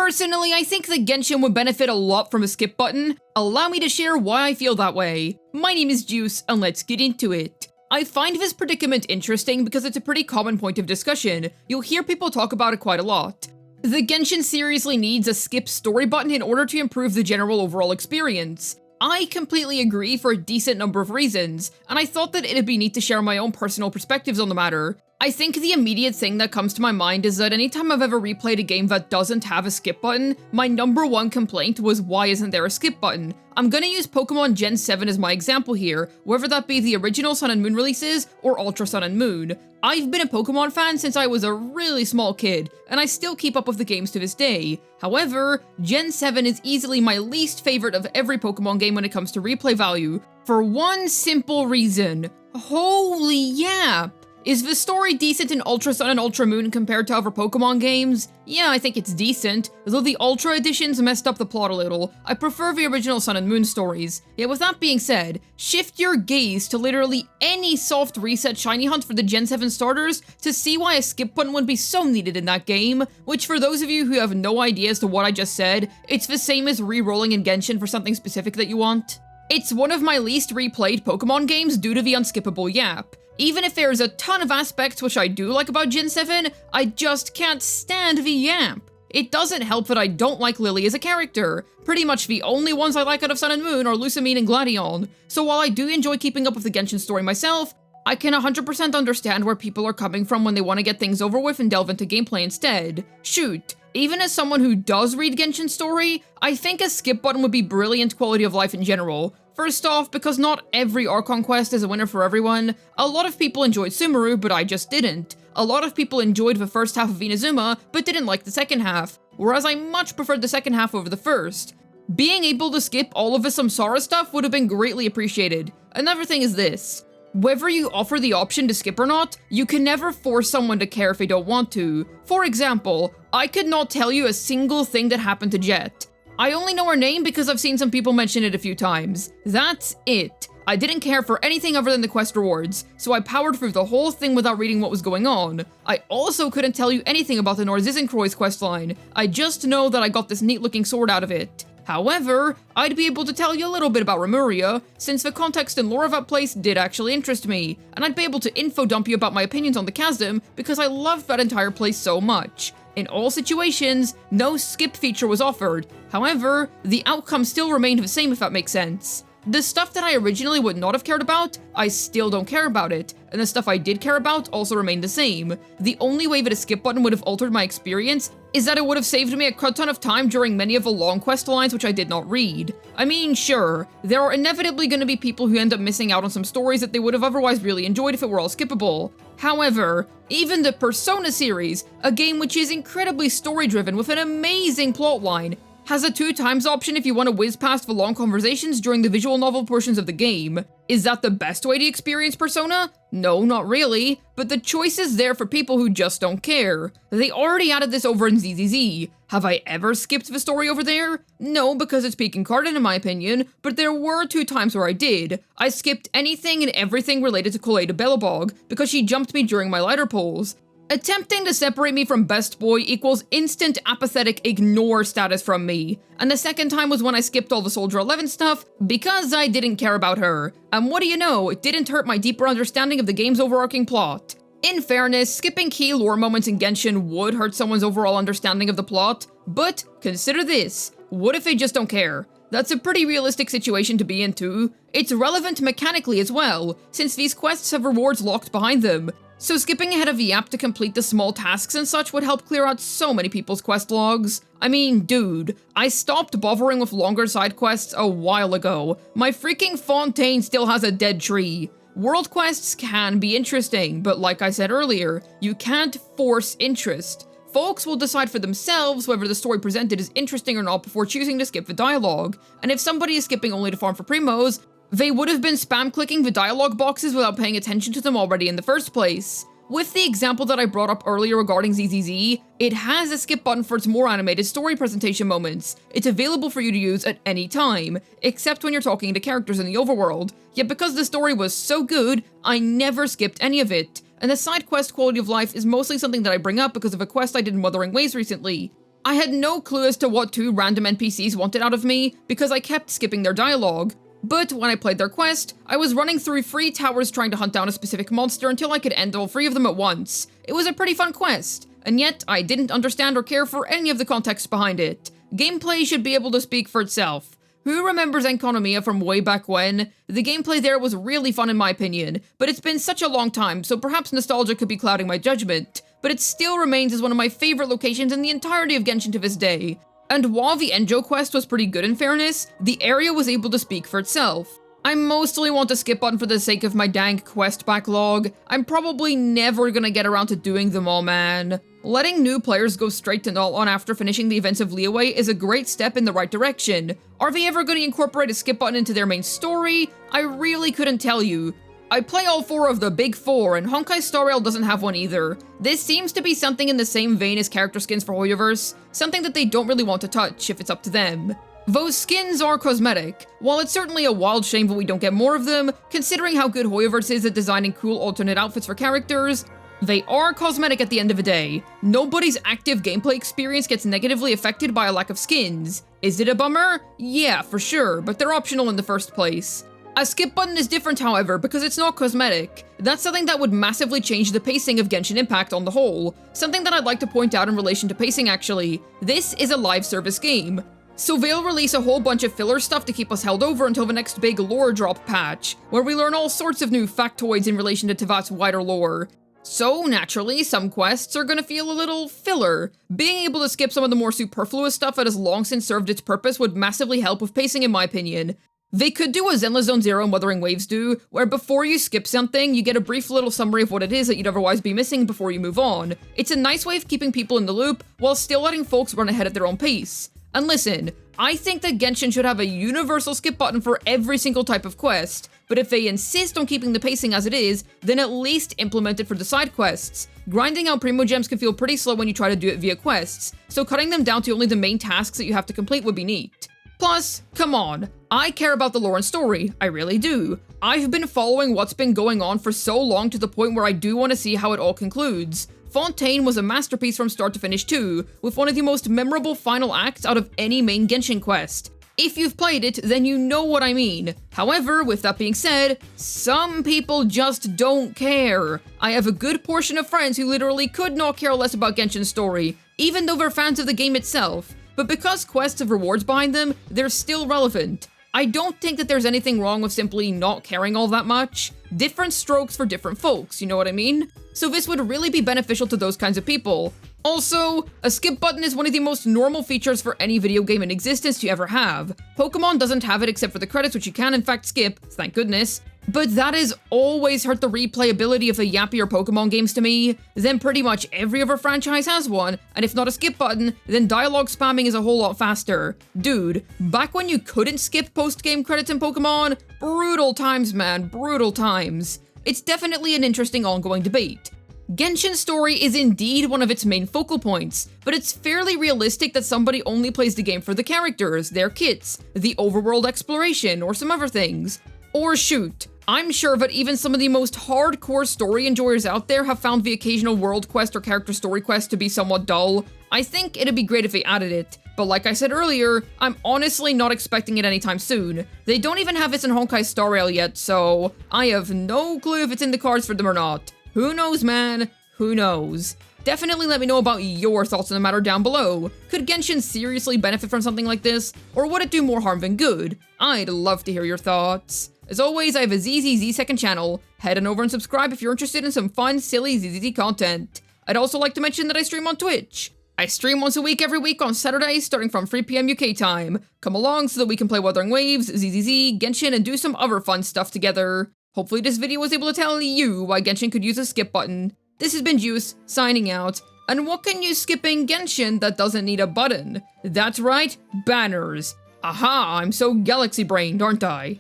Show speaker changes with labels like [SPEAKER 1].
[SPEAKER 1] Personally, I think that Genshin would benefit a lot from a skip button. Allow me to share why I feel that way. My name is Juice, and let's get into it. I find this predicament interesting because it's a pretty common point of discussion. You'll hear people talk about it quite a lot. The Genshin seriously needs a skip story button in order to improve the general overall experience. I completely agree for a decent number of reasons, and I thought that it'd be neat to share my own personal perspectives on the matter. I think the immediate thing that comes to my mind is that anytime I've ever replayed a game that doesn't have a skip button, my number one complaint was why isn't there a skip button? I'm gonna use Pokemon Gen 7 as my example here, whether that be the original Sun and Moon releases or Ultra Sun and Moon. I've been a Pokemon fan since I was a really small kid, and I still keep up with the games to this day. However, Gen 7 is easily my least favorite of every Pokemon game when it comes to replay value, for one simple reason. Holy yap! Is the story decent in Ultra Sun and Ultra Moon compared to other Pokemon games? Yeah, I think it's decent, though the Ultra editions messed up the plot a little. I prefer the original Sun and Moon stories. Yet with that being said, shift your gaze to literally any soft reset shiny hunt for the Gen 7 starters to see why a skip button would be so needed in that game, which for those of you who have no idea as to what I just said, it's the same as re-rolling in Genshin for something specific that you want. It's one of my least replayed Pokemon games due to the unskippable yap. Even if there's a ton of aspects which I do like about Gen 7, I just can't stand the yap. It doesn't help that I don't like Lily as a character. Pretty much the only ones I like out of Sun and Moon are Lusamine and Gladion. So while I do enjoy keeping up with the Genshin story myself, I can 100% understand where people are coming from when they want to get things over with and delve into gameplay instead. Shoot, even as someone who does read Genshin's story, I think a skip button would be brilliant quality of life in general. First off, because not every Archon quest is a winner for everyone. A lot of people enjoyed Sumeru, but I just didn't. A lot of people enjoyed the first half of Inazuma, but didn't like the second half, whereas I much preferred the second half over the first. Being able to skip all of the Samsara stuff would have been greatly appreciated. Another thing is this. Whether you offer the option to skip or not, you can never force someone to care if they don't want to. For example, I could not tell you a single thing that happened to Jet. I only know her name because I've seen some people mention it a few times. That's it. I didn't care for anything other than the quest rewards, so I powered through the whole thing without reading what was going on. I also couldn't tell you anything about the Norzizenkreuz questline. I just know that I got this neat looking sword out of it. However, I'd be able to tell you a little bit about Remuria, since the context and lore of that place did actually interest me, and I'd be able to info dump you about my opinions on the chasm because I love that entire place so much. In all situations, no skip feature was offered. However, the outcome still remained the same if that makes sense. The stuff that I originally would not have cared about, I still don't care about it, and the stuff I did care about also remained the same. The only way that a skip button would have altered my experience is that it would have saved me a crud ton of time during many of the long quest lines which I did not read. I mean, sure, there are inevitably going to be people who end up missing out on some stories that they would have otherwise really enjoyed if it were all skippable. However, even the Persona series, a game which is incredibly story-driven with an amazing plotline, has a 2x option if you want to whiz past the long conversations during the visual novel portions of the game. Is that the best way to experience Persona? No, not really, but the choice is there for people who just don't care. They already added this over in ZZZ. Have I ever skipped the story over there? No, because it's peak incarnate in my opinion, but there were 2 times where I did. I skipped anything and everything related to Koleida Bellabog, because she jumped me during my lighter pulls. Attempting to separate me from Best Boy equals instant apathetic ignore status from me. And the second time was when I skipped all the Soldier 11 stuff because I didn't care about her. And what do you know, it didn't hurt my deeper understanding of the game's overarching plot. In fairness, skipping key lore moments in Genshin would hurt someone's overall understanding of the plot, but consider this, what if they just don't care? That's a pretty realistic situation to be in too. It's relevant mechanically as well, since these quests have rewards locked behind them. So skipping ahead of the app to complete the small tasks and such would help clear out so many people's quest logs. I mean, dude, I stopped bothering with longer side quests a while ago. My freaking Fontaine still has a dead tree. World quests can be interesting, but like I said earlier, you can't force interest. Folks will decide for themselves whether the story presented is interesting or not before choosing to skip the dialogue. And if somebody is skipping only to farm for primos, they would have been spam-clicking the dialogue boxes without paying attention to them already in the first place. With the example that I brought up earlier regarding ZZZ, it has a skip button for its more animated story presentation moments. It's available for you to use at any time, except when you're talking to characters in the overworld. Yet because the story was so good, I never skipped any of it. And the side quest quality of life is mostly something that I bring up because of a quest I did in Wuthering Waves recently. I had no clue as to what two random NPCs wanted out of me because I kept skipping their dialogue. But when I played their quest, I was running through 3 towers trying to hunt down a specific monster until I could end all 3 of them at once. It was a pretty fun quest, and yet I didn't understand or care for any of the context behind it. Gameplay should be able to speak for itself. Who remembers Enconomia from way back when? The gameplay there was really fun in my opinion, but it's been such a long time, so perhaps nostalgia could be clouding my judgment. But it still remains as one of my favorite locations in the entirety of Genshin to this day. And while the Enjo quest was pretty good in fairness, the area was able to speak for itself. I mostly want to skip button for the sake of my dank quest backlog. I'm probably never gonna get around to doing them all, man. Letting new players go straight to Nalt on after finishing the events of Liyue is a great step in the right direction. Are they ever gonna incorporate a skip button into their main story? I really couldn't tell you. I play all 4 of the big 4, and Honkai Star Rail doesn't have one either. This seems to be something in the same vein as character skins for Hoyoverse, something that they don't really want to touch if it's up to them. Those skins are cosmetic. While it's certainly a wild shame that we don't get more of them, considering how good Hoyoverse is at designing cool alternate outfits for characters, they are cosmetic at the end of the day. Nobody's active gameplay experience gets negatively affected by a lack of skins. Is it a bummer? Yeah, for sure, but they're optional in the first place. A skip button is different, however, because it's not cosmetic. That's something that would massively change the pacing of Genshin Impact on the whole. Something that I'd like to point out in relation to pacing, actually. This is a live service game. So they'll release a whole bunch of filler stuff to keep us held over until the next big lore drop patch, where we learn all sorts of new factoids in relation to Tevat's wider lore. So, naturally, some quests are gonna feel a little filler. Being able to skip some of the more superfluous stuff that has long since served its purpose would massively help with pacing, in my opinion. They could do a Zenless Zone Zero and Wuthering Waves do, where before you skip something, you get a brief little summary of what it is that you'd otherwise be missing before you move on. It's a nice way of keeping people in the loop, while still letting folks run ahead at their own pace. And listen, I think that Genshin should have a universal skip button for every single type of quest, but if they insist on keeping the pacing as it is, then at least implement it for the side quests. Grinding out Primo Gems can feel pretty slow when you try to do it via quests, so cutting them down to only the main tasks that you have to complete would be neat. Plus, come on, I care about the lore and story, I really do. I've been following what's been going on for so long to the point where I do want to see how it all concludes. Fontaine was a masterpiece from start to finish too, with one of the most memorable final acts out of any main Genshin quest. If you've played it, then you know what I mean. However, with that being said, some people just don't care. I have a good portion of friends who literally could not care less about Genshin's story, even though they're fans of the game itself. But because quests have rewards behind them, they're still relevant. I don't think that there's anything wrong with simply not caring all that much. Different strokes for different folks, you know what I mean? So this would really be beneficial to those kinds of people. Also, a skip button is one of the most normal features for any video game in existence to ever have. Pokemon doesn't have it except for the credits, which you can in fact skip, thank goodness. But that has always hurt the replayability of the yappier Pokemon games to me. Then pretty much every other franchise has one, and if not a skip button, then dialogue spamming is a whole lot faster. Dude, back when you couldn't skip post-game credits in Pokemon, brutal times, man, brutal times. It's definitely an interesting ongoing debate. Genshin's story is indeed one of its main focal points, but it's fairly realistic that somebody only plays the game for the characters, their kits, the overworld exploration, or some other things. Or shoot, I'm sure that even some of the most hardcore story enjoyers out there have found the occasional world quest or character story quest to be somewhat dull. I think it'd be great if they added it, but like I said earlier, I'm honestly not expecting it anytime soon. They don't even have this in Honkai Star Rail yet, so I have no clue if it's in the cards for them or not. Who knows, man? Who knows? Definitely let me know about your thoughts on the matter down below. Could Genshin seriously benefit from something like this, or would it do more harm than good? I'd love to hear your thoughts. As always, I have a ZZZ second channel. Head on over and subscribe if you're interested in some fun, silly ZZZ content. I'd also like to mention that I stream on Twitch. I stream once a week every week on Saturdays starting from 3 PM UK time. Come along so that we can play Wuthering Waves, ZZZ, Genshin, and do some other fun stuff together. Hopefully this video was able to tell you why Genshin could use a skip button. This has been Juice, signing out. And what can you skip in Genshin that doesn't need a button? That's right, banners. Aha, I'm so galaxy-brained, aren't I?